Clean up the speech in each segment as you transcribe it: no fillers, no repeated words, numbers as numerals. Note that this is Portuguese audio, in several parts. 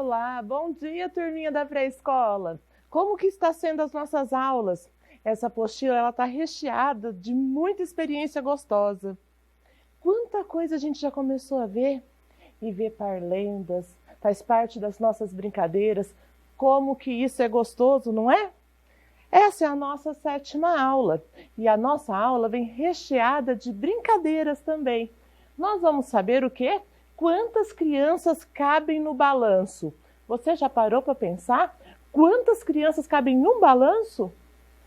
Olá, bom dia, turminha da pré-escola. Como que está sendo as nossas aulas? Essa apostila está recheada de muita experiência gostosa. Quanta coisa a gente já começou a ver? E ver parlendas, faz parte das nossas brincadeiras. Como que isso é gostoso, não é? Essa é a nossa 7ª aula e a nossa aula vem recheada de brincadeiras também. Nós vamos saber o quê? Quantas crianças cabem no balanço? Você já parou para pensar? Quantas crianças cabem em um balanço?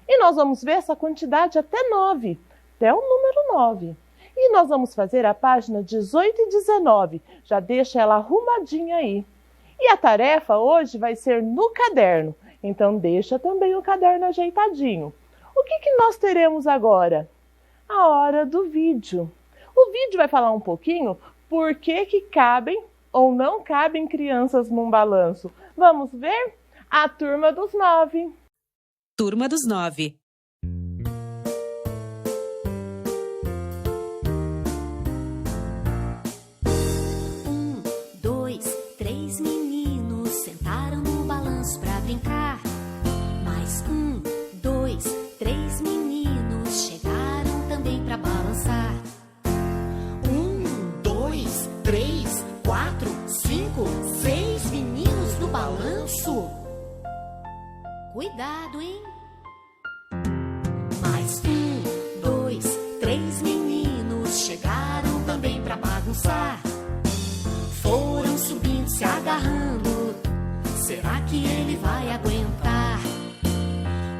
E nós vamos ver essa quantidade até 9, até o número 9. E nós vamos fazer a página 18 e 19, já deixa ela arrumadinha aí. E a tarefa hoje vai ser no caderno, então deixa também o caderno ajeitadinho. O que nós teremos agora? A hora do vídeo. O vídeo vai falar um pouquinho por que cabem ou não cabem crianças num balanço. Vamos ver? A turma dos 9. Turma dos 9. 1, 2, 3 meninos sentaram no balanço pra brincar. Mais 1, 2, 3 meninos chegaram também pra balançar. 1, 2, 3, 4, 5, 6 meninos no balanço. Cuidado, hein? Mais 1, 2, 3 meninos chegaram também pra bagunçar. Foram subindo, se agarrando. Será que ele vai aguentar?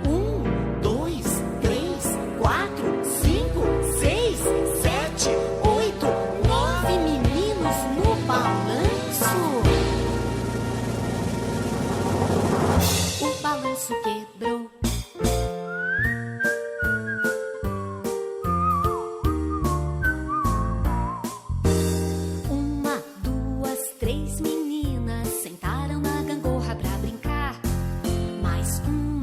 1, 2, 3, 4, 5, 6, 7, 8, 9 meninos no balanço. O balanço quebrou. Uma, duas, 3 meninas sentaram na gangorra pra brincar. Mais 1,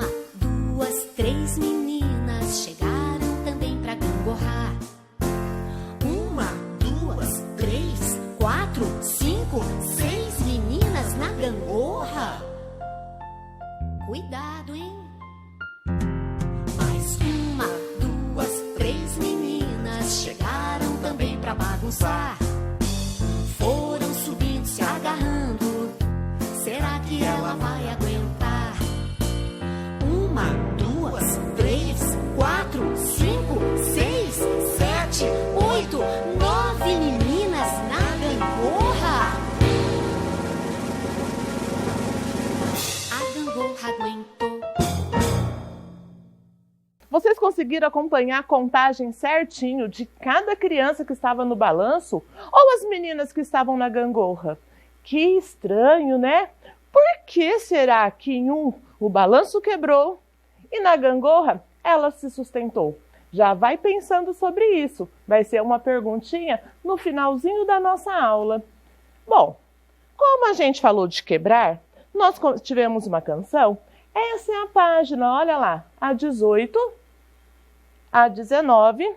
2, 3 meninas chegaram também pra gangorrar. 1, 2, 3, 4, 5, 6 meninas na gangorra. Cuidado, hein? Mais 1, 2, 3 meninas chegaram também pra bagunçar. Foram subindo, se agarrando. Será que ela vai aguentar? 1, 2, 3, 4, 5, 6, 7, 8, 9 meninas na gangorra. A gangorra aguentou. Vocês conseguiram acompanhar a contagem certinho de cada criança que estava no balanço ou as meninas que estavam na gangorra? Que estranho, né? Por que será que em um o balanço quebrou e na gangorra ela se sustentou? Já vai pensando sobre isso. Vai ser uma perguntinha no finalzinho da nossa aula. Bom, como a gente falou de quebrar, nós tivemos uma canção. Essa é a página, olha lá, a 18, a 19.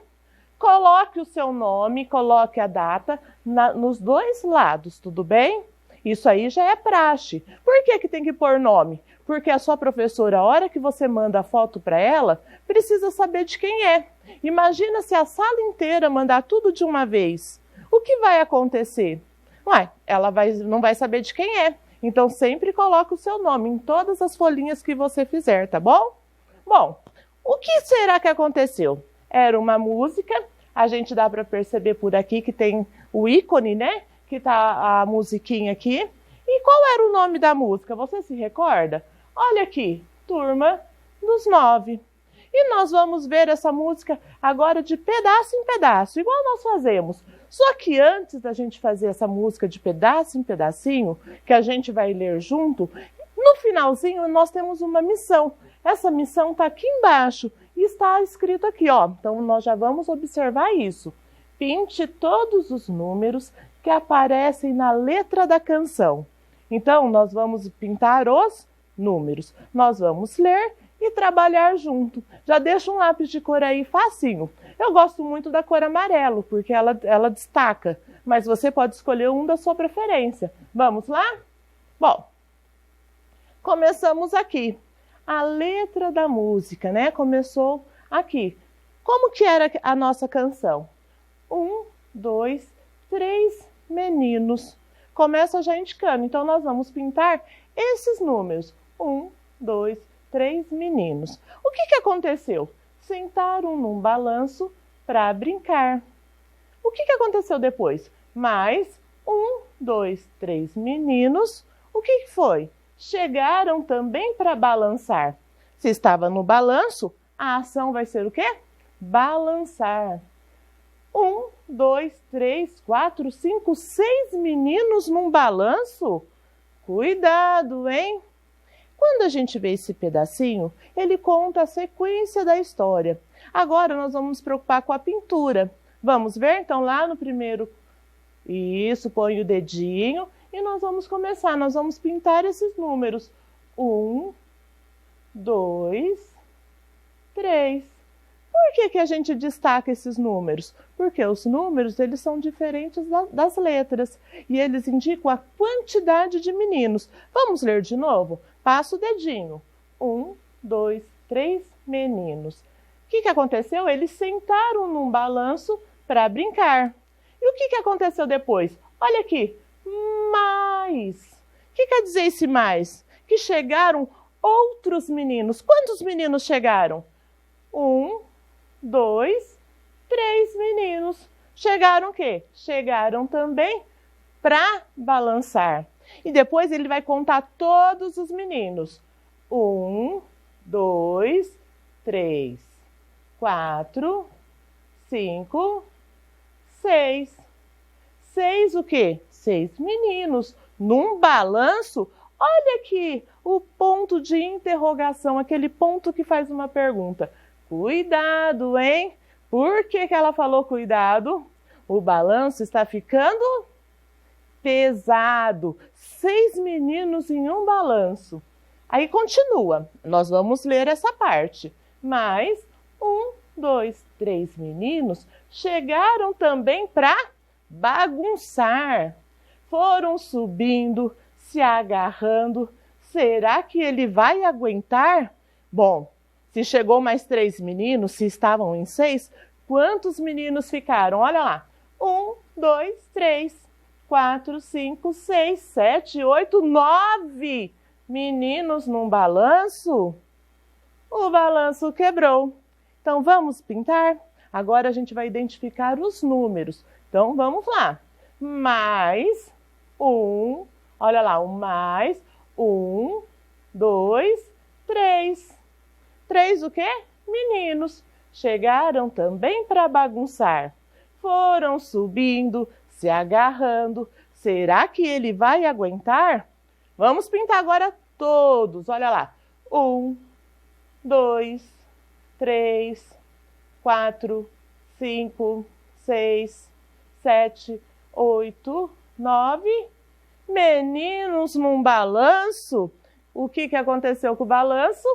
Coloque o seu nome, coloque a data nos dois lados, tudo bem? Isso aí já é praxe. Por que tem que pôr nome? Porque a sua professora, a hora que você manda a foto para ela, precisa saber de quem é. Imagina se a sala inteira mandar tudo de uma vez. O que vai acontecer? Ué, ela não vai saber de quem é. Então, sempre coloque o seu nome em todas as folhinhas que você fizer, tá bom? Bom, o que será que aconteceu? Era uma música, a gente dá para perceber por aqui que tem o ícone, né? Que tá a musiquinha aqui. E qual era o nome da música? Você se recorda? Olha aqui, Turma dos 9. E nós vamos ver essa música agora de pedaço em pedaço, igual nós fazemos. Só que antes da gente fazer essa música de pedaço em pedacinho, que a gente vai ler junto, no finalzinho nós temos uma missão. Essa missão está aqui embaixo e está escrito aqui, ó. Então nós já vamos observar isso. Pinte todos os números que aparecem na letra da canção. Então nós vamos pintar os números. Nós vamos ler e trabalhar junto. Já deixa um lápis de cor aí facinho. Eu gosto muito da cor amarelo, porque ela destaca, mas você pode escolher um da sua preferência. Vamos lá? Bom, começamos aqui. A letra da música, né? Começou aqui. Como que era a nossa canção? 1, 2, 3 meninos. Começa já indicando. Então, nós vamos pintar esses números. 1, 2, 3 meninos. O que aconteceu? Sentaram num balanço para brincar. O que aconteceu depois? Mais 1, 2, 3 meninos. O que foi? Chegaram também para balançar. Se estava no balanço, a ação vai ser o quê? Balançar. 1, 2, 3, 4, 5, 6 meninos num balanço? Cuidado, hein? Quando a gente vê esse pedacinho, ele conta a sequência da história. Agora nós vamos nos preocupar com a pintura. Vamos ver? Então, lá no primeiro... Isso, põe o dedinho e nós vamos começar. Nós vamos pintar esses números. 1, 2, 3. Por que a gente destaca esses números? Porque os números, eles são diferentes das letras e eles indicam a quantidade de meninos. Vamos ler de novo? Passa o dedinho. 1, 2, 3 meninos. O que aconteceu? Eles sentaram num balanço para brincar. E o que aconteceu depois? Olha aqui. Mais. O que quer dizer esse mais? Que chegaram outros meninos. Quantos meninos chegaram? 1, 2, 3 meninos. Chegaram o quê? Chegaram também para balançar. E depois ele vai contar todos os meninos. 1, 2, 3, 4, 5, 6. 6 o quê? 6 meninos. Num balanço, olha aqui o ponto de interrogação, aquele ponto que faz uma pergunta. Cuidado, hein? Por que ela falou cuidado? O balanço está ficando pesado. 6 meninos em um balanço. Aí continua. Nós vamos ler essa parte. Mas 1, 2, 3 meninos chegaram também para bagunçar. Foram subindo, se agarrando. Será que ele vai aguentar? Bom, se chegou mais 3 meninos, se estavam em 6, quantos meninos ficaram? Olha lá. 1, 2, 3, 4, 5, 6, 7, 8, 9 meninos num balanço. O balanço quebrou. Então, vamos pintar? Agora a gente vai identificar os números. Então, vamos lá. Mais 1, olha lá, mais 1, 2, 3. 3 o quê? Meninos. Chegaram também para bagunçar. Foram subindo, se agarrando. Será que ele vai aguentar? Vamos pintar agora todos. Olha lá. 1, 2, 3, 4, 5, 6, 7, 8, 9. Meninos num balanço. O que aconteceu com o balanço?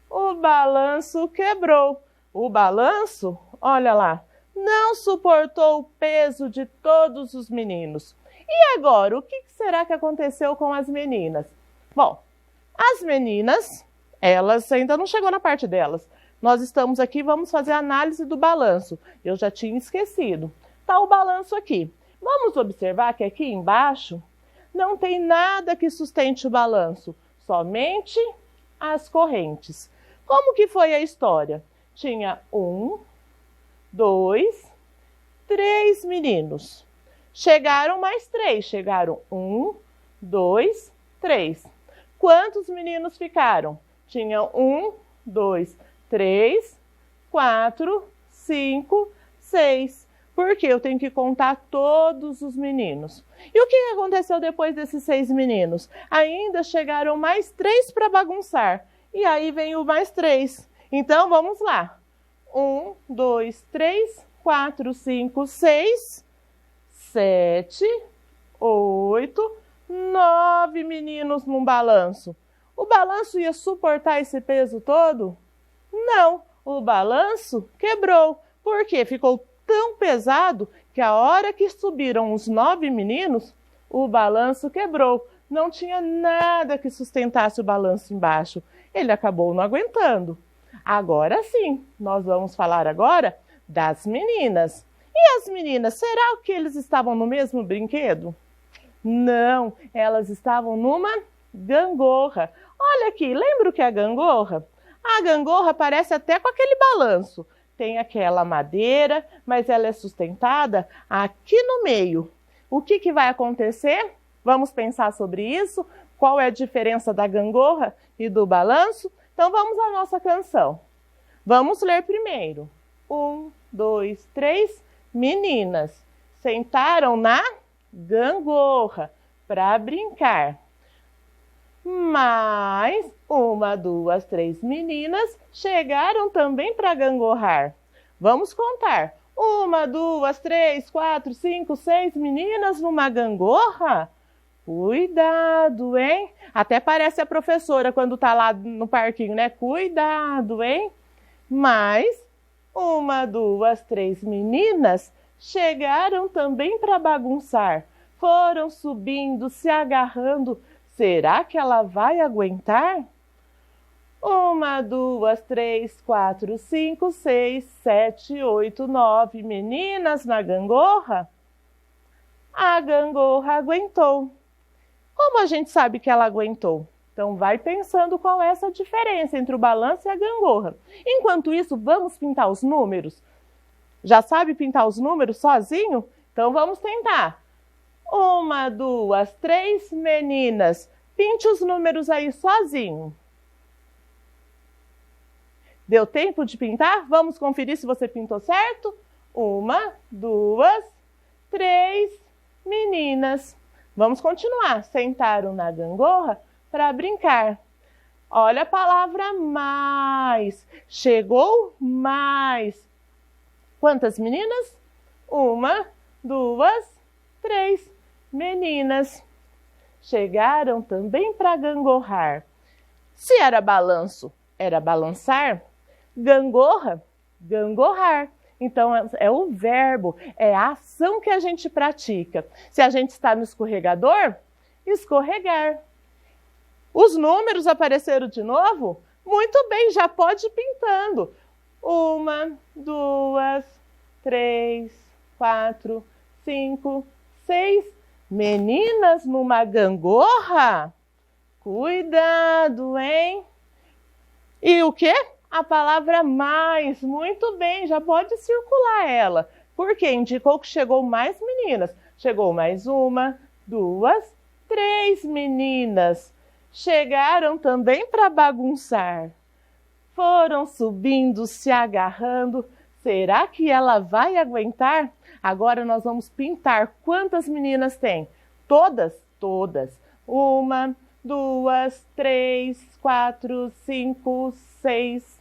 O balanço quebrou. O balanço, olha lá, não suportou o peso de todos os meninos. E agora, o que será que aconteceu com as meninas? Bom, as meninas, elas ainda não chegou na parte delas. Nós estamos aqui, vamos fazer a análise do balanço. Eu já tinha esquecido. Está o balanço aqui. Vamos observar que aqui embaixo não tem nada que sustente o balanço, somente as correntes. Como que foi a história? Tinha 1, 2, 3 meninos. Chegaram mais 3. Chegaram 1, 2, 3. Quantos meninos ficaram? Tinha 1, 2, 3, 4, 5, 6. Porque eu tenho que contar todos os meninos. E o que aconteceu depois desses 6 meninos? Ainda chegaram mais 3 para bagunçar. E aí vem o mais 3. Então, vamos lá. 1, 2, 3, 4, 5, 6, 7, 8, 9 meninos num balanço. O balanço ia suportar esse peso todo? Não, o balanço quebrou. Por quê? Ficou tão pesado que a hora que subiram os 9 meninos, o balanço quebrou. não tinha nada que sustentasse o balanço embaixo. Ele acabou não aguentando. Agora sim, nós vamos falar agora das meninas. E as meninas, será que eles estavam no mesmo brinquedo? Não, elas estavam numa gangorra. Olha aqui, lembra o que é a gangorra? A gangorra parece até com aquele balanço. Tem aquela madeira, mas ela é sustentada aqui no meio. O que vai acontecer? Vamos pensar sobre isso? Qual é a diferença da gangorra e do balanço? Então vamos à nossa canção. Vamos ler primeiro. 1, 2, 3. Meninas sentaram na gangorra para brincar. Mas 1, 2, 3 meninas chegaram também para gangorrar. Vamos contar. 1, 2, 3, 4, 5, 6 meninas numa gangorra? Cuidado, hein? Até parece a professora quando tá lá no parquinho, né? Cuidado, hein? Mas 1, 2, 3 meninas chegaram também para bagunçar. Foram subindo, se agarrando. Será que ela vai aguentar? 1, 2, 3, 4, 5, 6, 7, 8, 9 meninas na gangorra? A gangorra aguentou. Como a gente sabe que ela aguentou? Então vai pensando qual é essa diferença entre o balanço e a gangorra. Enquanto isso, vamos pintar os números? Já sabe pintar os números sozinho? Então vamos tentar. 1, 2, 3 meninas. Pinte os números aí sozinho. Deu tempo de pintar? Vamos conferir se você pintou certo? 1, 2, 3 meninas. Vamos continuar. Sentaram na gangorra para brincar. Olha a palavra mais. Chegou mais. Quantas meninas? 1, 2, 3 meninas. Chegaram também para gangorrar. Se era balanço, era balançar. Gangorra, gangorrar. Então, é o verbo, é a ação que a gente pratica. Se a gente está no escorregador, escorregar. Os números apareceram de novo? Muito bem, já pode ir pintando. 1, 2, 3, 4, 5, 6. Meninas numa gangorra? Cuidado, hein? E o quê? A palavra mais. Muito bem, já pode circular ela. Porque indicou que chegou mais meninas. Chegou mais 1, 2, 3 meninas. Chegaram também para bagunçar. Foram subindo, se agarrando. Será que ela vai aguentar? Agora nós vamos pintar. Quantas meninas tem? Todas? Todas. 1, 2, 3, 4, 5, 6,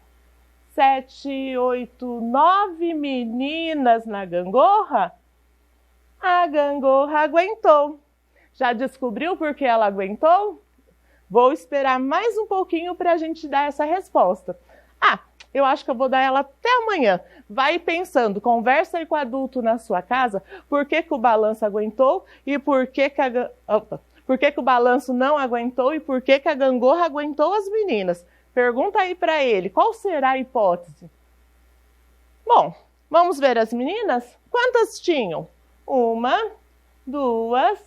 7, 8, 9 meninas na gangorra? A gangorra aguentou. Já descobriu por que ela aguentou? Vou esperar mais um pouquinho para a gente dar essa resposta. Eu acho que eu vou dar ela até amanhã. Vai pensando, conversa aí com o adulto na sua casa, por que o balanço aguentou e por que o balanço não aguentou e por que a gangorra aguentou as meninas. Pergunta aí para ele, qual será a hipótese? Bom, vamos ver as meninas? Quantas tinham? 1, 2,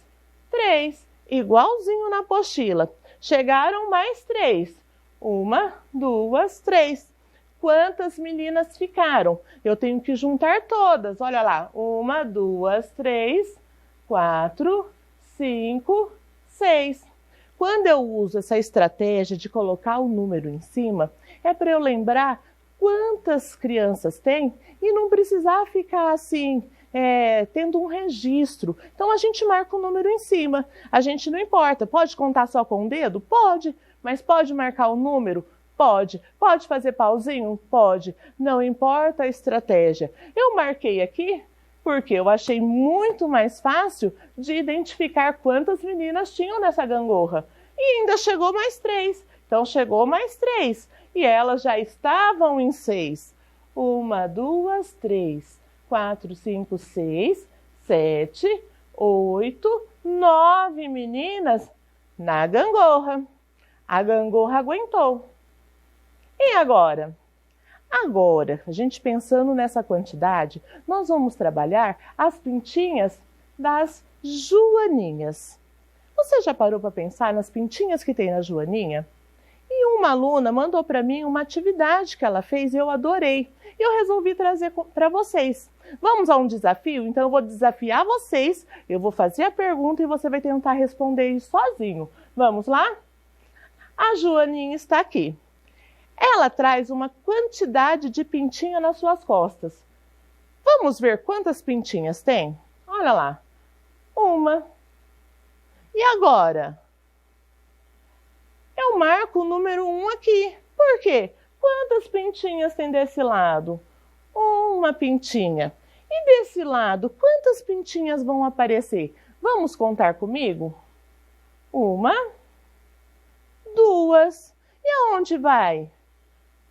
3. Igualzinho na apostila. Chegaram mais 3. 1, 2, 3. Quantas meninas ficaram? Eu tenho que juntar todas. Olha lá. 1, 2, 3, 4, 5, 6. Quando eu uso essa estratégia de colocar o número em cima, é para eu lembrar quantas crianças tem e não precisar ficar assim, tendo um registro. Então a gente marca o número em cima. A gente não importa. Pode contar só com o dedo? Pode. Mas pode marcar o número? Pode. Pode fazer pauzinho? Pode. Não importa a estratégia. Eu marquei aqui porque eu achei muito mais fácil de identificar quantas meninas tinham nessa gangorra. E ainda chegou mais 3. Então chegou mais 3. E elas já estavam em 6. 1, 2, 3, 4, 5, 6, 7, 8, 9 meninas Na gangorra. A gangorra aguentou. E agora? Agora, a gente pensando nessa quantidade, nós vamos trabalhar as pintinhas das joaninhas. Você já parou para pensar nas pintinhas que tem na joaninha? E uma aluna mandou para mim uma atividade que ela fez e eu adorei. E eu resolvi trazer para vocês. Vamos a um desafio? Então eu vou desafiar vocês, eu vou fazer a pergunta e você vai tentar responder isso sozinho. Vamos lá? A Joaninha está aqui. Ela traz uma quantidade de pintinha nas suas costas. Vamos ver quantas pintinhas tem? Olha lá. Uma. E agora? Eu marco o número 1 aqui. Por quê? Quantas pintinhas tem desse lado? Uma pintinha. E desse lado, quantas pintinhas vão aparecer? Vamos contar comigo? Uma, duas. E aonde vai?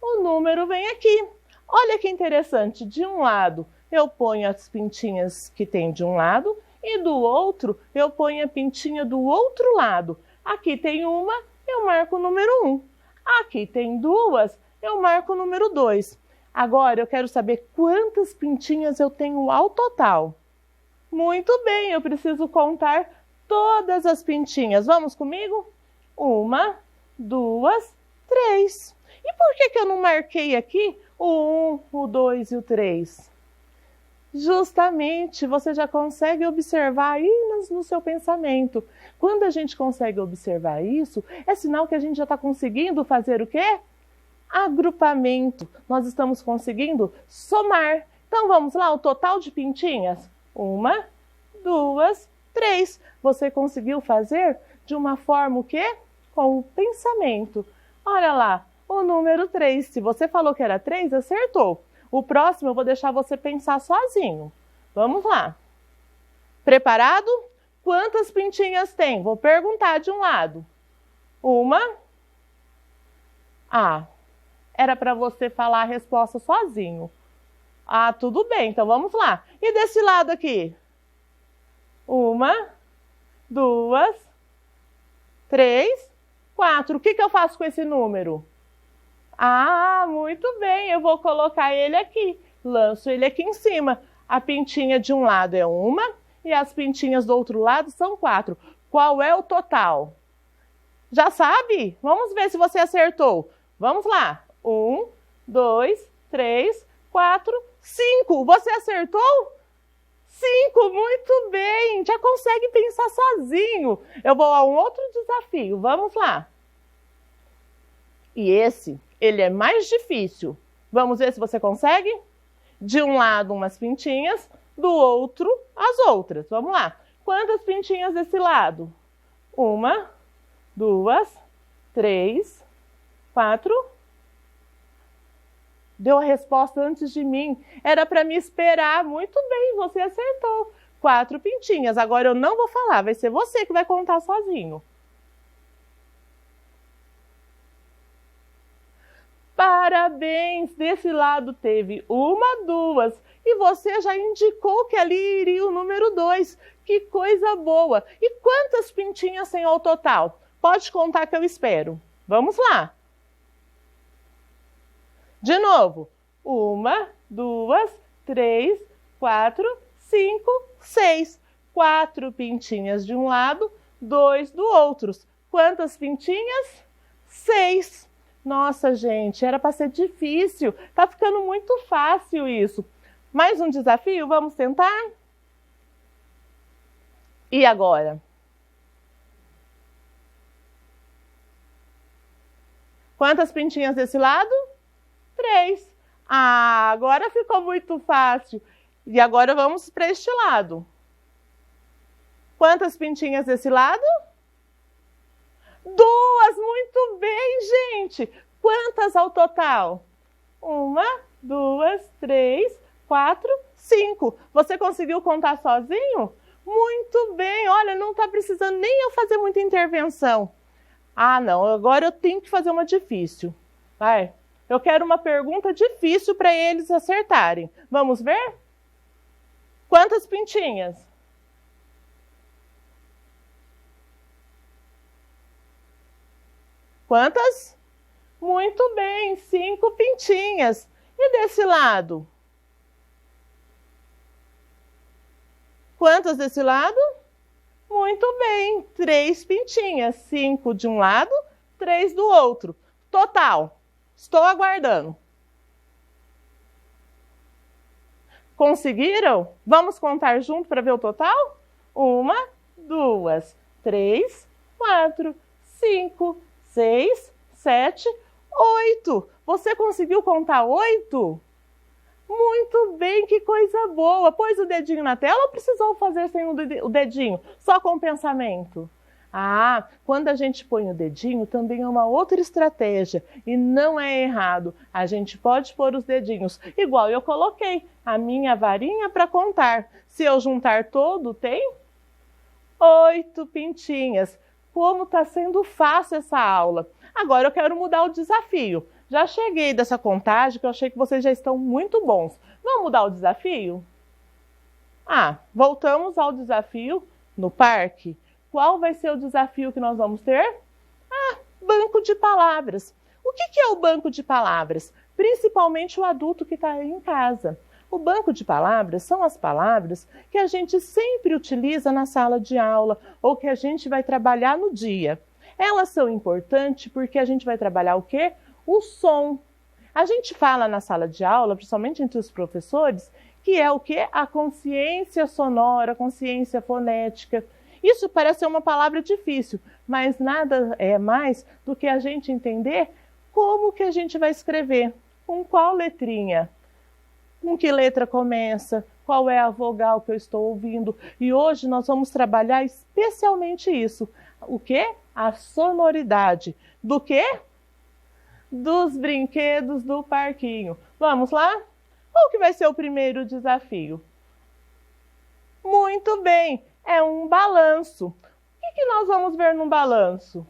O número vem aqui. Olha que interessante. De um lado, eu ponho as pintinhas que tem de um lado e do outro, eu ponho a pintinha do outro lado. Aqui tem uma, eu marco o número 1. Aqui tem duas, eu marco o número 2. Agora eu quero saber quantas pintinhas eu tenho ao total. Muito bem, eu preciso contar todas as pintinhas. Vamos comigo? Uma, duas, três. E por que eu não marquei aqui o 1, o 2 e o 3? Justamente, você já consegue observar aí no seu pensamento. Quando a gente consegue observar isso, é sinal que a gente já está conseguindo fazer o quê? Agrupamento. Nós estamos conseguindo somar. Então vamos lá, o total de pintinhas? Uma, duas, três. Você conseguiu fazer de uma forma o quê? Com o pensamento. Olha lá, o número 3. Se você falou que era 3, acertou. O próximo eu vou deixar você pensar sozinho. Vamos lá. Preparado? Quantas pintinhas tem? Vou perguntar de um lado. Uma. Era para você falar a resposta sozinho. Tudo bem, então vamos lá. E desse lado aqui? Uma, duas, três, quatro. O que eu faço com esse número? Muito bem, eu vou colocar ele aqui. Lanço ele aqui em cima. A pintinha de um lado é uma e as pintinhas do outro lado são 4. Qual é o total? Já sabe? Vamos ver se você acertou. Vamos lá. 1, 2, 3, 4, 5. Você acertou? 5, muito bem. Já consegue pensar sozinho. Eu vou a um outro desafio. Vamos lá. E ele é mais difícil. Vamos ver se você consegue? De um lado, umas pintinhas, do outro, as outras. Vamos lá. Quantas pintinhas desse lado? Uma, duas, três, 4. Deu a resposta antes de mim. Era para me esperar. Muito bem, você acertou. 4 pintinhas. Agora eu não vou falar, vai ser você que vai contar sozinho. Parabéns! Desse lado teve 1, 2. E você já indicou que ali iria o número 2. Que coisa boa! E quantas pintinhas tem ao total? Pode contar que eu espero. Vamos lá! De novo. 1, 2, 3, 4, 5, 6. 4 pintinhas de um lado, 2 do outro. Quantas pintinhas? 6. Nossa, gente, era para ser difícil. Tá ficando muito fácil isso. Mais um desafio? Vamos tentar? E agora? Quantas pintinhas desse lado? 3. Agora ficou muito fácil. E agora vamos para este lado. Quantas pintinhas desse lado? 2, muito bem, gente. Quantas ao total? 1, 2, 3, 4, 5. Você conseguiu contar sozinho? Muito bem, olha, não está precisando nem eu fazer muita intervenção. Não, agora eu tenho que fazer uma difícil. Vai, eu quero uma pergunta difícil para eles acertarem. Vamos ver? Quantas pintinhas? Quantas? Muito bem, 5 pintinhas. E desse lado? Quantas desse lado? Muito bem, 3 pintinhas. 5 de um lado, 3 do outro. Total. Estou aguardando. Conseguiram? Vamos contar junto para ver o total? 1, 2, 3, 4, 5, 6, 7, 8. Você conseguiu contar 8? Muito bem, que coisa boa. Pôs o dedinho na tela ou precisou fazer sem o dedinho? Só com o pensamento? Ah, quando a gente põe o dedinho, também é uma outra estratégia. E não é errado. A gente pode pôr os dedinhos. Igual eu coloquei a minha varinha para contar. Se eu juntar todo, tem 8 pintinhas. Como está sendo fácil essa aula. Agora eu quero mudar o desafio. Já cheguei dessa contagem que eu achei que vocês já estão muito bons. Vamos mudar o desafio? Voltamos ao desafio no parque. Qual vai ser o desafio que nós vamos ter? Banco de palavras. O que é o banco de palavras? Principalmente o adulto que está aí em casa. O banco de palavras são as palavras que a gente sempre utiliza na sala de aula ou que a gente vai trabalhar no dia. Elas são importantes porque a gente vai trabalhar o quê? O som. A gente fala na sala de aula, principalmente entre os professores, que é o quê? A consciência sonora, a consciência fonética. Isso parece ser uma palavra difícil, mas nada é mais do que a gente entender como que a gente vai escrever, com qual letrinha, com que letra começa, qual é a vogal que eu estou ouvindo. E hoje nós vamos trabalhar especialmente isso. O quê? A sonoridade. Do quê? Dos brinquedos do parquinho. Vamos lá? Qual que vai ser o primeiro desafio? Muito bem, é um balanço. O que nós vamos ver no balanço?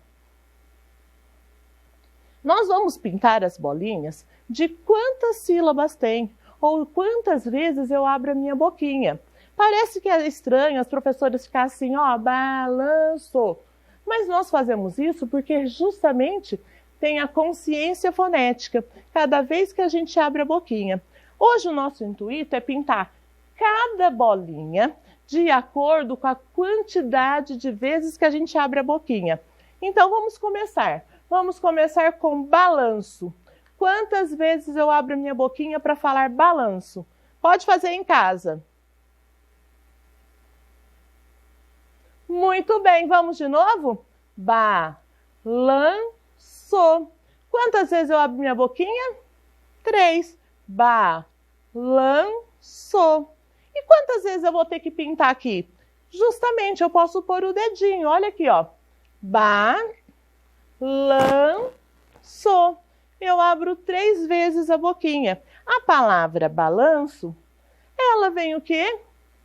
Nós vamos pintar as bolinhas de quantas sílabas tem, ou quantas vezes eu abro a minha boquinha. Parece que é estranho as professoras ficarem assim, balanço. Mas nós fazemos isso porque justamente tem a consciência fonética, cada vez que a gente abre a boquinha. Hoje o nosso intuito é pintar cada bolinha de acordo com a quantidade de vezes que a gente abre a boquinha. Então vamos começar. Vamos começar com balanço. Quantas vezes eu abro a minha boquinha para falar balanço? Pode fazer em casa. Muito bem, vamos de novo? Balanço. Quantas vezes eu abro minha boquinha? 3. Balanço. E quantas vezes eu vou ter que pintar aqui? Justamente, eu posso pôr o dedinho. Olha aqui, ó. Balanço. Eu abro 3 vezes a boquinha. A palavra balanço, ela vem o quê?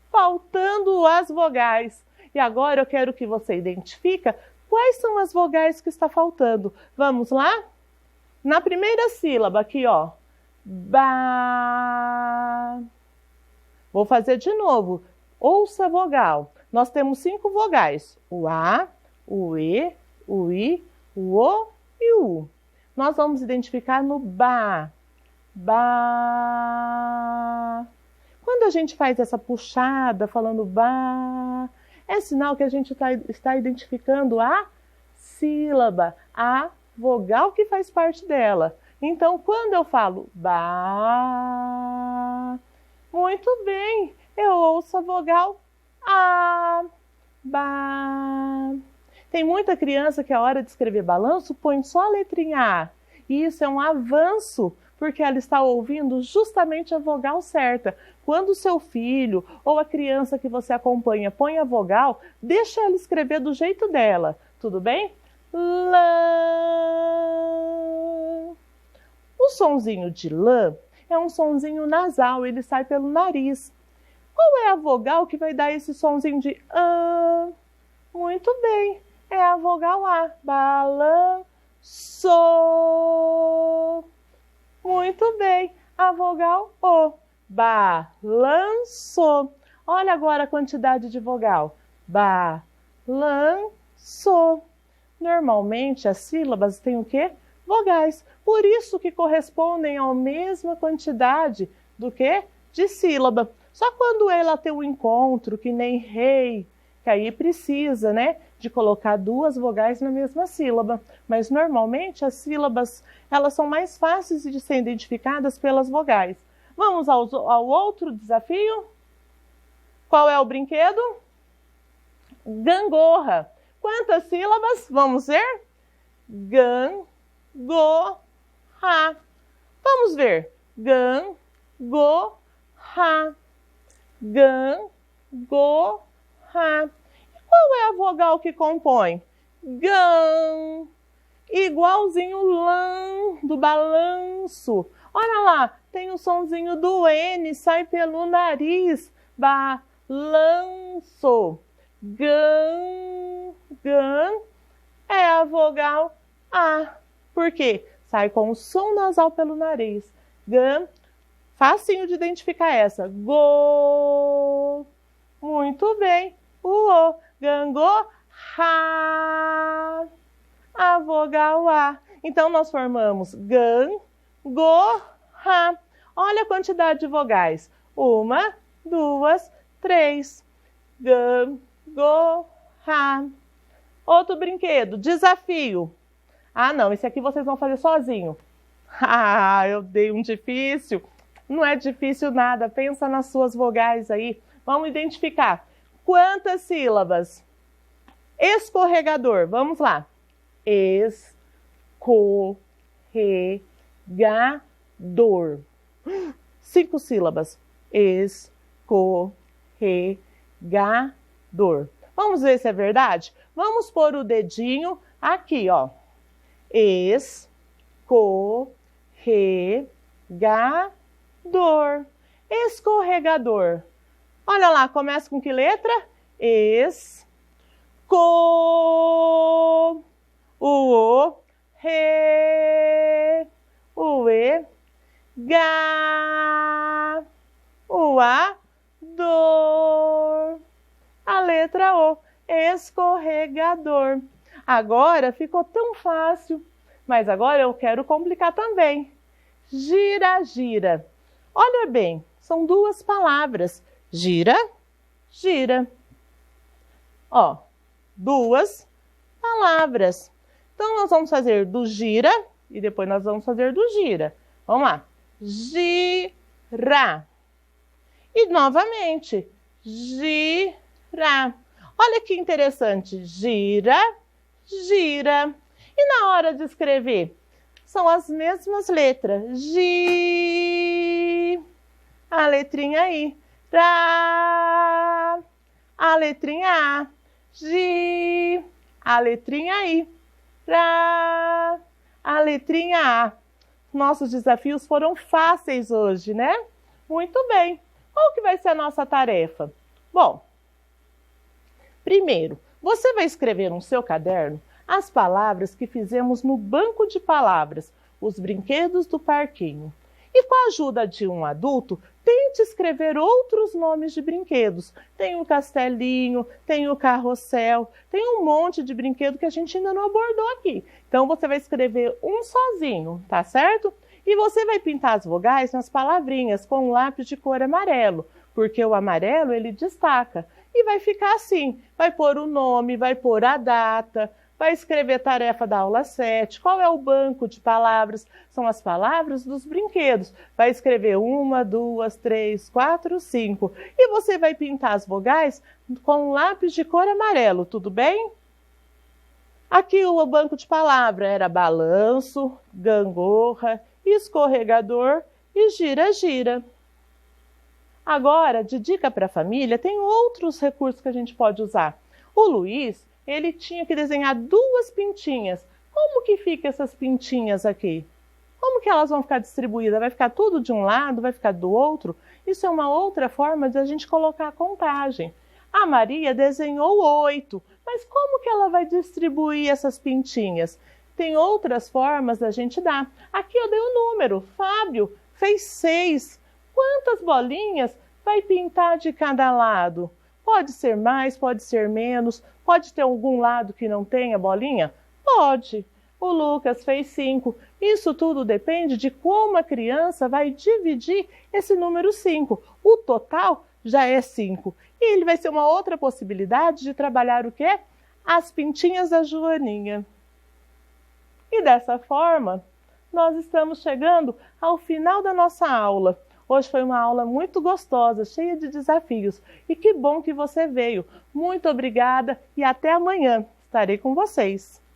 Faltando as vogais. E agora eu quero que você identifique quais são as vogais que está faltando. Vamos lá? Na primeira sílaba aqui, ó. Ba. Vou fazer de novo. Ouça a vogal. Nós temos 5 vogais. O A, o E, o I, o O e o U. Nós vamos identificar no ba. Ba. Quando a gente faz essa puxada falando ba, é sinal que a gente está identificando a sílaba, a vogal que faz parte dela. Então, quando eu falo ba, muito bem, eu ouço a vogal a, ba. Tem muita criança que a hora de escrever balanço põe só a letrinha A. E isso é um avanço, porque ela está ouvindo justamente a vogal certa. Quando o seu filho ou a criança que você acompanha põe a vogal, deixa ela escrever do jeito dela. Tudo bem? Lã. O sonzinho de lã é um sonzinho nasal, ele sai pelo nariz. Qual é a vogal que vai dar esse sonzinho de ã? Muito bem, é a vogal A. Balanço. Muito bem, a vogal O. Balanço. Olha agora a quantidade de vogal. Balanço. Normalmente as sílabas têm o quê? Vogais. Por isso que correspondem à mesma quantidade do que? De sílaba. Só quando ela tem um encontro, que nem rei, que aí precisa, né, de colocar duas vogais na mesma sílaba. Mas normalmente as sílabas, elas são mais fáceis de ser identificadas pelas vogais. Vamos ao outro desafio? Qual é o brinquedo? Gangorra. Quantas sílabas? Vamos ver? Gangorra. Vamos ver. Gangorra. Gangorra. E qual é a vogal que compõe? Gan. Igualzinho lã, do balanço. Olha lá, tem o sonzinho do N, sai pelo nariz. Balanço. Gan. Gan é a vogal A. Por quê? Sai com o som nasal pelo nariz. Gan. Facinho de identificar essa. Go. Muito bem. O. Gangorra. A vogal A. Então, nós formamos gangorra. Olha a quantidade de vogais. 1, 2, 3. Gangorra. Outro brinquedo. Desafio. Ah, não. Esse aqui vocês vão fazer sozinho. Ah, eu dei um difícil. Não é difícil nada. Pensa nas suas vogais aí. Vamos identificar. Quantas sílabas? Escorregador. Vamos lá. Escorregador. 5 sílabas. Escorregador. Vamos ver se é verdade? Vamos pôr o dedinho aqui, ó. Escorregador. Escorregador. Olha lá, começa com que letra? O, re, o e, ga, o a, dor. A letra O, escorregador. Agora ficou tão fácil, mas agora eu quero complicar também. Gira, gira. Olha bem, são 2 palavras. Gira, gira. Ó, 2 palavras. Então, nós vamos fazer do gira e depois nós vamos fazer do gira. Vamos lá. Gira. E novamente, gira. Olha que interessante. Gira, gira. E na hora de escrever? São as mesmas letras. Gi. A letrinha I. Ra. A letrinha A. Gi. A letrinha I. Ra. A letrinha A. Nossos desafios foram fáceis hoje, né? Muito bem. Qual que vai ser a nossa tarefa? Bom, primeiro, você vai escrever no seu caderno as palavras que fizemos no banco de palavras, os brinquedos do parquinho. E com a ajuda de um adulto, tente escrever outros nomes de brinquedos. Tem o castelinho, tem o carrossel, tem um monte de brinquedo que a gente ainda não abordou aqui. Então, você vai escrever um sozinho, tá certo? E você vai pintar as vogais nas palavrinhas com um lápis de cor amarelo, porque o amarelo ele destaca. E vai ficar assim, vai pôr o nome, vai pôr a data, vai escrever tarefa da aula 7, qual é o banco de palavras, são as palavras dos brinquedos. Vai escrever 1, 2, 3, 4, 5. E você vai pintar as vogais com um lápis de cor amarelo, tudo bem? Aqui o banco de palavra era balanço, gangorra, escorregador e gira, gira. Agora, de dica para a família, tem outros recursos que a gente pode usar. O Luiz, ele tinha que desenhar 2 pintinhas. Como que fica essas pintinhas aqui? Como que elas vão ficar distribuídas? Vai ficar tudo de um lado, vai ficar do outro? Isso é uma outra forma de a gente colocar a contagem. A Maria desenhou 8, mas como que ela vai distribuir essas pintinhas? Tem outras formas da gente dar. Aqui eu dei um número. Fábio fez 6. Quantas bolinhas vai pintar de cada lado? Pode ser mais, pode ser menos, pode ter algum lado que não tenha bolinha? Pode. O Lucas fez 5. Isso tudo depende de como a criança vai dividir esse número 5. O total já é 5. E ele vai ser uma outra possibilidade de trabalhar o quê? As pintinhas da Joaninha. E dessa forma, nós estamos chegando ao final da nossa aula. Hoje foi uma aula muito gostosa, cheia de desafios. E que bom que você veio. Muito obrigada e até amanhã. Estarei com vocês.